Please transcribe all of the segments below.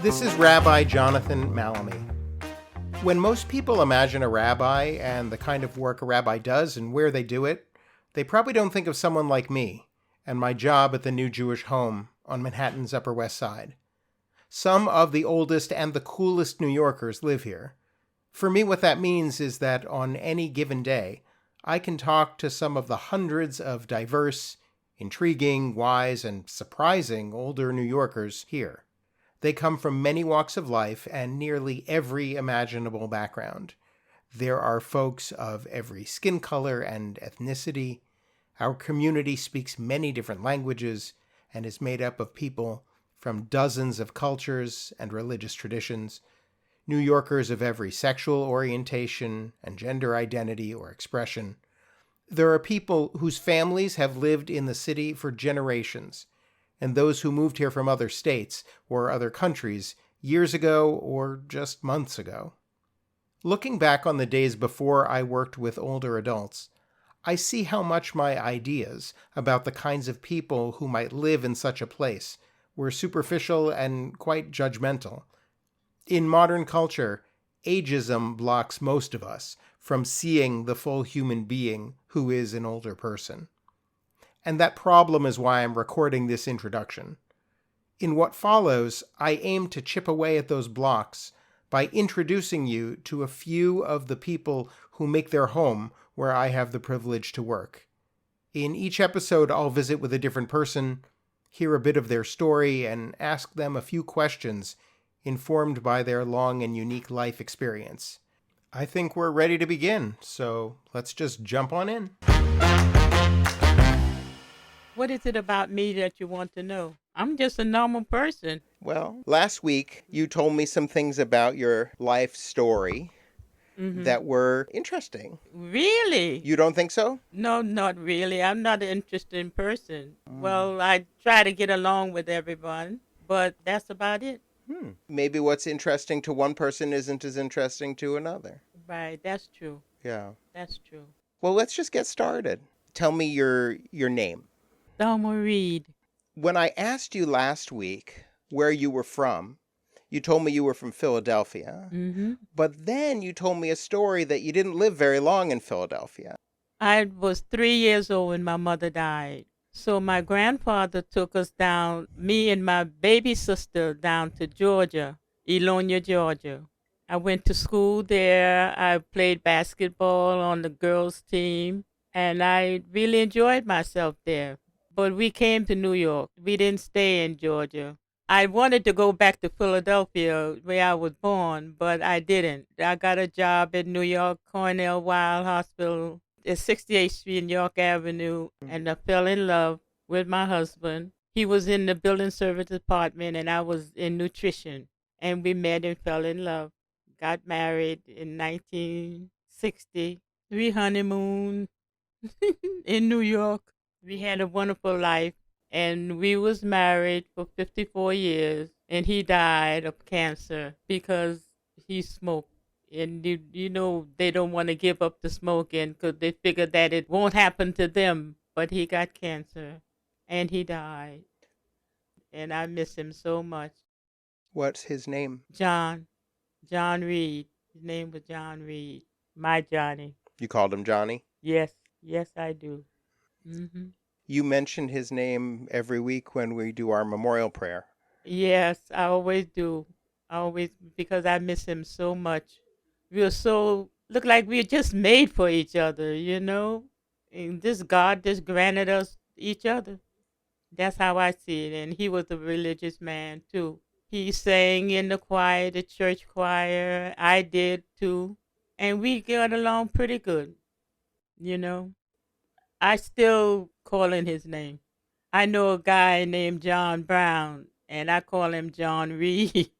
This is Rabbi Jonathan Malamy. When most people imagine a rabbi and the kind of work a rabbi does and where they do it, they probably don't think of someone like me and my job at the New Jewish Home on Manhattan's Upper West Side. Some of the oldest and the coolest New Yorkers live here. For me, what that means is that on any given day, I can talk to some of the hundreds of diverse, intriguing, wise, and surprising older New Yorkers here. They come from many walks of life and nearly every imaginable background. There are folks of every skin color and ethnicity. Our community speaks many different languages and is made up of people from dozens of cultures and religious traditions. New Yorkers of every sexual orientation and gender identity or expression. There are people whose families have lived in the city for generations, and those who moved here from other states or other countries years ago or just months ago. Looking back on the days before I worked with older adults, I see how much my ideas about the kinds of people who might live in such a place were superficial and quite judgmental. In modern culture, ageism blocks most of us from seeing the full human being who is an older person. And that problem is why I'm recording this introduction. In what follows, I aim to chip away at those blocks by introducing you to a few of the people who make their home where I have the privilege to work. In each episode, I'll visit with a different person, hear a bit of their story, and ask them a few questions informed by their long and unique life experience. I think we're ready to begin, so let's just jump on in. What is it about me that you want to know? I'm just a normal person. Well, last week you told me some things about your life story that were interesting. Really? You don't think so? No, not really. I'm not an interesting person. Well, I try to get along with everyone, but that's about it. Maybe what's interesting to one person isn't as interesting to another. Right, that's true. Yeah. That's true. Well, let's just get started. Tell me your name. Thelma Reid. When I asked you last week where you were from, you told me you were from Philadelphia. But then you told me a story that you didn't live very long in Philadelphia. I was 3 years old when my mother died. So my grandfather took us down, me and my baby sister, down to Georgia, Elonia, Georgia. I went to school there. I played basketball on the girls' team, and I really enjoyed myself there. But we came to New York. We didn't stay in Georgia. I wanted to go back to Philadelphia, where I was born, but I didn't. I got a job at New York Cornell Wild Hospital at 68th Street and York Avenue, and I fell in love with my husband. He was in the building service department, and I was in nutrition. And we met and fell in love. Got married in 1960. We honeymooned in New York. We had a wonderful life, and we was married for 54 years, and he died of cancer because he smoked. And you know, they don't want to give up the smoking because they figure that it won't happen to them, but he got cancer, and he died. And I miss him so much. What's his name? John Reid. His name was John Reid. My Johnny. You called him Johnny? Yes, I do. You mention his name every week when we do our memorial prayer. Yes, I always do. Because I miss him so much. Look like we were just made for each other, you know? And this God just granted us each other. That's how I see it. And he was a religious man, too. He sang in the choir, the church choir. I did, too. And we got along pretty good, you know? I still call in his name. I know a guy named John Brown, and I call him John Reid.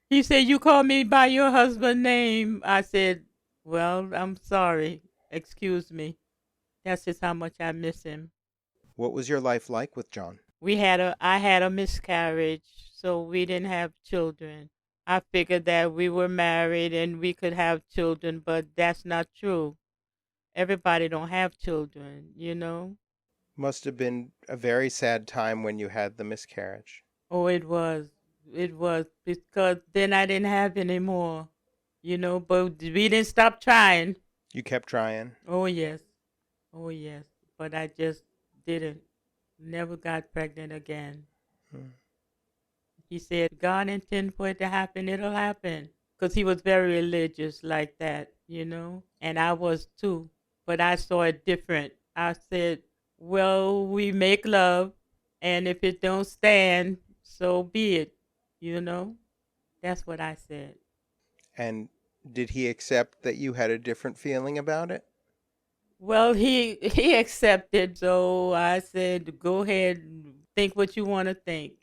He said, "You call me by your husband's name." I said, "Well, I'm sorry. Excuse me." That's just how much I miss him. What was your life like with John? I had a miscarriage, so we didn't have children. I figured that we were married and we could have children, but that's not true. Everybody don't have children, you know? Must have been a very sad time when you had the miscarriage. Oh, it was It was because then I didn't have any more, but we didn't stop trying. You kept trying. Oh, yes. Oh, yes. But I just didn't. Never got pregnant again. Hmm. He said, God intended for it to happen, it'll happen. Because he was very religious like that. And I was too. But I saw it different. I said, well, we make love, and if it don't stand, so be it. You know? That's what I said. And did he accept that you had a different feeling about it? Well, he accepted, so I said, go ahead, think what you want to think.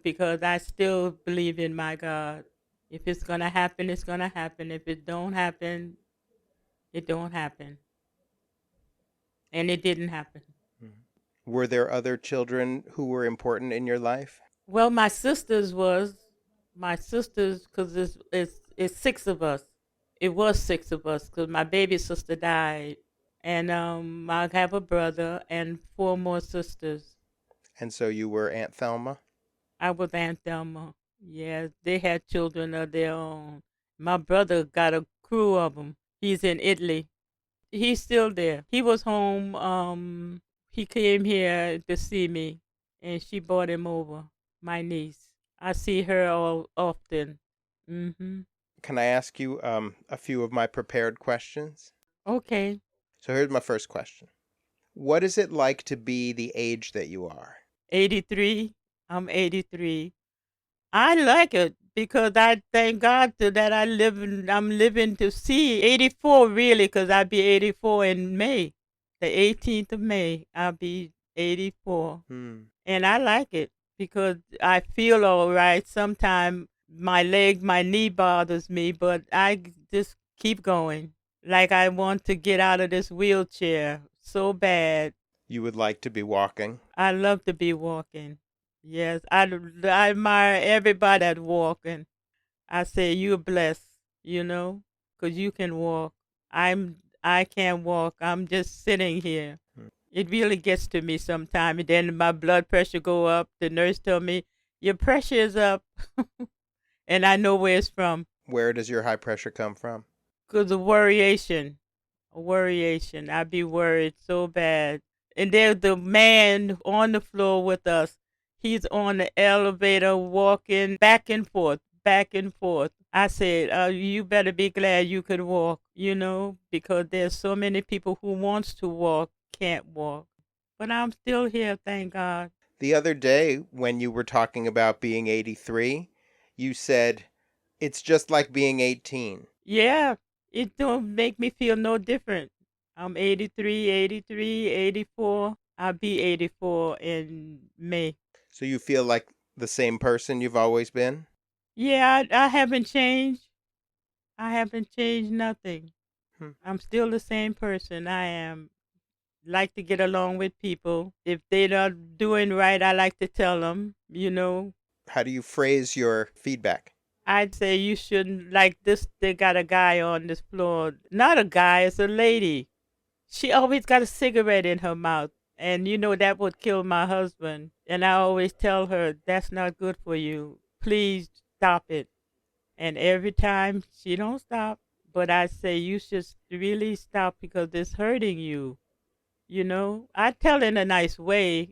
Because I still believe in my God. If it's gonna happen, it's gonna happen. If it don't happen, it don't happen. And it didn't happen. Mhm. Were there other children who were important in your life? Well, my sisters, because it's six of us. It was six of us, because my baby sister died. And I have a brother and four more sisters. And so you were Aunt Thelma? I was Aunt Thelma. Yeah, they had children of their own. My brother got a crew of them. He's in Italy. He's still there. He was home. He came here to see me, and she brought him over. My niece. I see her all often. Mhm. Can I ask you a few of my prepared questions? Okay. So here's my first question. What is it like to be the age that you are? 83. I'm 83. I like it because I thank God that I'm living to see 84 really, because I'll be 84 in May. The 18th of May, I'll be 84. Hmm. And I like it because I feel all right. Sometimes my knee bothers me, but I just keep going. Like I want to get out of this wheelchair so bad. You would like to be walking? I love to be walking. Yes, I admire everybody that walking. I say you're blessed, because you can walk. I can't walk. I'm just sitting here. Hmm. It really gets to me sometimes. And then my blood pressure go up. The nurse tell me your pressure is up, and I know where it's from. Where does your high pressure come from? Cause of worryation. I be worried so bad. And there's the man on the floor with us. He's on the elevator walking back and forth, back and forth. I said, you better be glad you could walk, because there's so many people who wants to walk, can't walk. But I'm still here, thank God. The other day, when you were talking about being 83, you said, it's just like being 18. Yeah, it don't make me feel no different. I'm 83, 83, 84. I'll be 84 in May. So you feel like the same person you've always been? Yeah, I haven't changed. I haven't changed nothing. Hmm. I'm still the same person. I am. Like to get along with people. If they're not doing right, I like to tell them. How do you phrase your feedback? I'd say you shouldn't, like this. They got a guy on this floor. Not a guy, it's a lady. She always got a cigarette in her mouth. And that would kill my husband. And I always tell her, that's not good for you. Please stop it. And every time she don't stop. But I say you should really stop because it's hurting you. I tell in a nice way,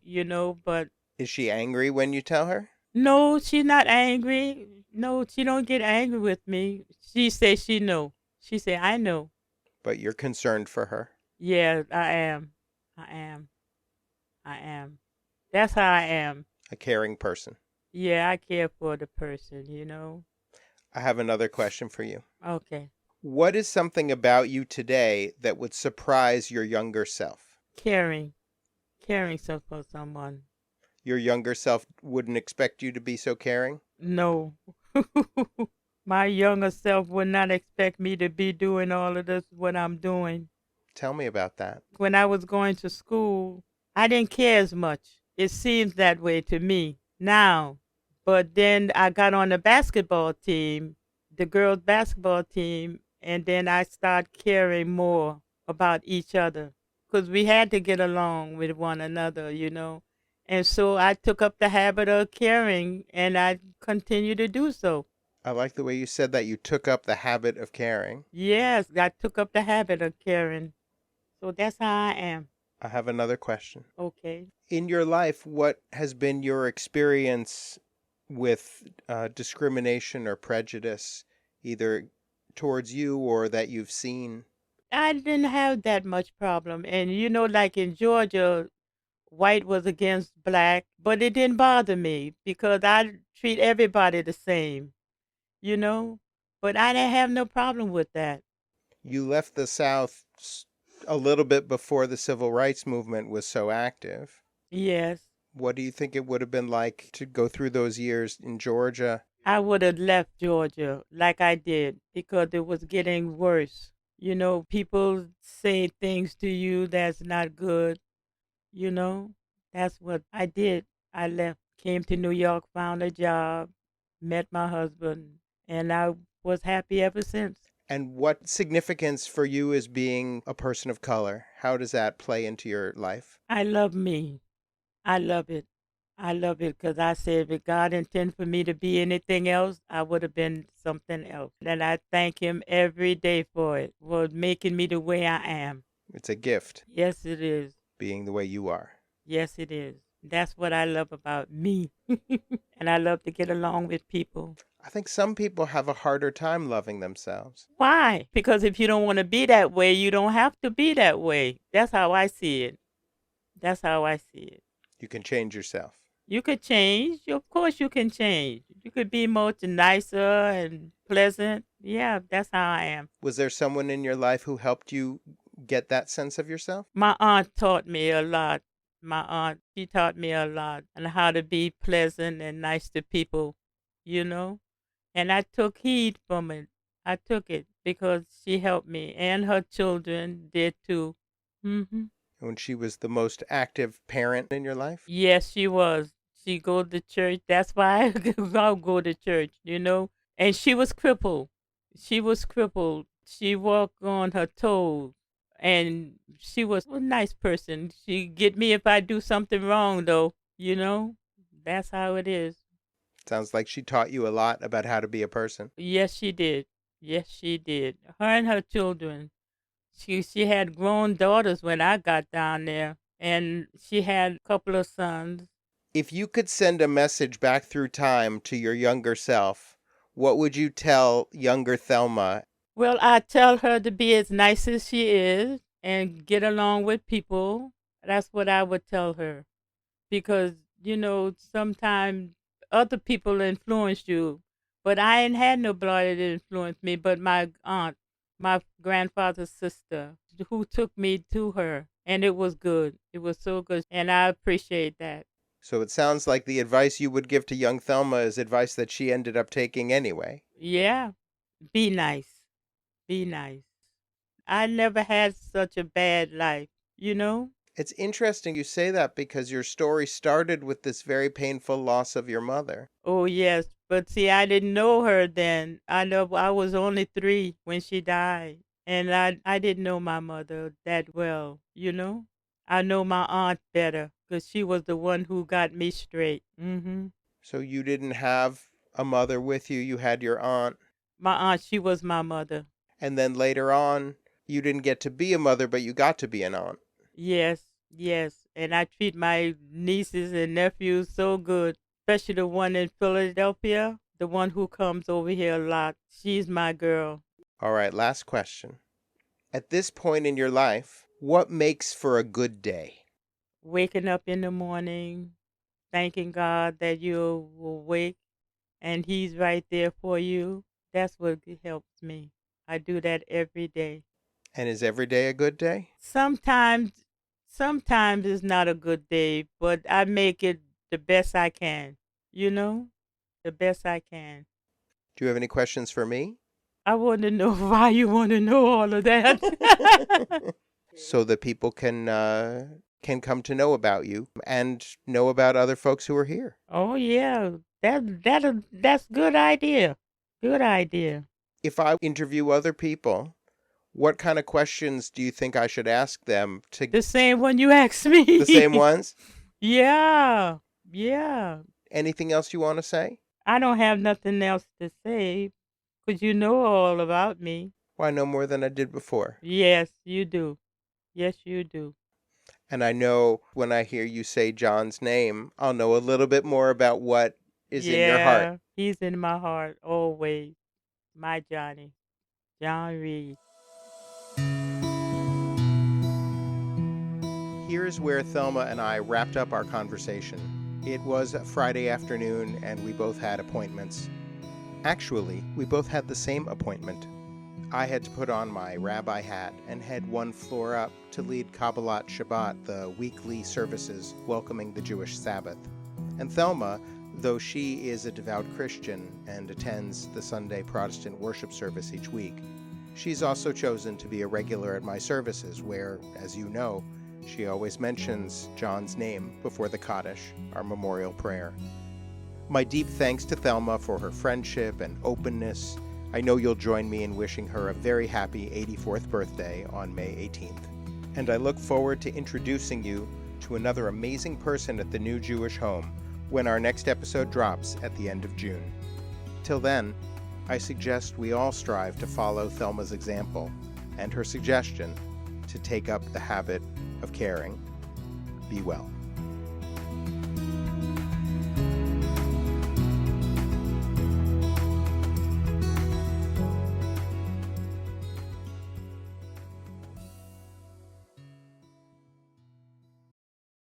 but Is she angry when you tell her? no, she's not angry. No, she don't get angry with me. She say she know. She say I know. But you're concerned for her. Yeah, I am. I am. I am. That's how I am. A caring person. Yeah, I care for the person. I have another question for you. Okay. What is something about you today that would surprise your younger self? Caring. Caring for someone. Your younger self wouldn't expect you to be so caring? No. My younger self would not expect me to be doing all of this, what I'm doing. Tell me about that. When I was going to school, I didn't care as much. It seems that way to me now. But then I got on the basketball team, the girls' basketball team, and then I started caring more about each other because we had to get along with one another. And so I took up the habit of caring, and I continue to do so. I like the way you said that you took up the habit of caring. Yes, I took up the habit of caring. So that's how I am. I have another question. Okay. In your life, what has been your experience with discrimination or prejudice, either towards you or that you've seen? I didn't have that much problem. And like in Georgia, white was against black, but it didn't bother me because I treat everybody the same, you know? But I didn't have no problem with that. You left the South a little bit before the civil rights movement was so active. Yes. What do you think it would have been like to go through those years in Georgia? I would have left Georgia like I did because it was getting worse. People say things to you that's not good, you know. That's what I did. I left, came to New York, found a job, met my husband, and I was happy ever since. And what significance for you as being a person of color? How does that play into your life? I love me. I love it. I love it because I said if God intended for me to be anything else, I would have been something else. And I thank Him every day for it, for making me the way I am. It's a gift, Yes, it is. being the way you are. Yes, it is. That's what I love about me. And I love to get along with people. I think some people have a harder time loving themselves. Why? Because if you don't want to be that way, you don't have to be that way. That's how I see it. That's how I see it. You can change yourself. You could change. Of course, you can change. You could be much nicer and pleasant. Yeah, that's how I am. Was there someone in your life who helped you get that sense of yourself? My aunt taught me a lot. My aunt, she taught me a lot on how to be pleasant and nice to people, you know? And I took heed from it. I took it because she helped me, and her children did too. Hmm. When she was the most active parent in your life? Yes, she was. She go to church. That's why I'll go to church, And she was crippled. She was crippled. She walked on her toes. And she was a nice person. She get me if I do something wrong, though. That's how it is. Sounds like she taught you a lot about how to be a person. Yes, she did. Yes, she did. Her and her children. She had grown daughters when I got down there, and she had a couple of sons. If you could send a message back through time to your younger self, what would you tell younger Thelma? Well, I tell her to be as nice as she is and get along with people. That's what I would tell her. Because, sometimes other people influence you. But I ain't had nobody that influenced me but my aunt, my grandfather's sister, who took me to her. And it was good. It was so good. And I appreciate that. So it sounds like the advice you would give to young Thelma is advice that she ended up taking anyway. Yeah. Be nice. Be nice. I never had such a bad life, you know? It's interesting you say that because your story started with this very painful loss of your mother. Oh, yes. But see, I didn't know her then. I know I was only 3 when she died. And I didn't know my mother that well, I know my aunt better because she was the one who got me straight. So you didn't have a mother with you, you had your aunt. My aunt, she was my mother. And then later on, you didn't get to be a mother, but you got to be an aunt. Yes, yes. And I treat my nieces and nephews so good, especially the one in Philadelphia, the one who comes over here a lot. She's my girl. All right, last question. At this point in your life, what makes for a good day? Waking up in the morning, thanking God that you're awake and He's right there for you. That's what helps me. I do that every day. And is every day a good day? Sometimes it's not a good day, but I make it the best I can, the best I can. Do you have any questions for me? I want to know why you want to know all of that. So that people can come to know about you and know about other folks who are here. Oh yeah, that's good idea. Good idea. If I interview other people, what kind of questions do you think I should ask them to The same one you asked me. the same ones? Yeah. Yeah. Anything else you want to say? I don't have nothing else to say, 'cause you know all about me. Why, no more than I did before. Yes, you do. Yes, you do. And I know when I hear you say John's name, I'll know a little bit more about what is in your heart. Yeah, he's in my heart always. My Johnny, John Reed. Here's where Thelma and I wrapped up our conversation. It was a Friday afternoon, and we both had appointments. Actually, we both had the same appointment. I had to put on my rabbi hat and head one floor up to lead Kabbalat Shabbat, the weekly services welcoming the Jewish Sabbath. And Thelma, though she is a devout Christian and attends the Sunday Protestant worship service each week, she's also chosen to be a regular at my services where, as you know, she always mentions John's name before the Kaddish, our memorial prayer. My deep thanks to Thelma for her friendship and openness. I know you'll join me in wishing her a very happy 84th birthday on May 18th. And I look forward to introducing you to another amazing person at the new Jewish home when our next episode drops at the end of June. Till then, I suggest we all strive to follow Thelma's example and her suggestion to take up the habit of caring. Be well.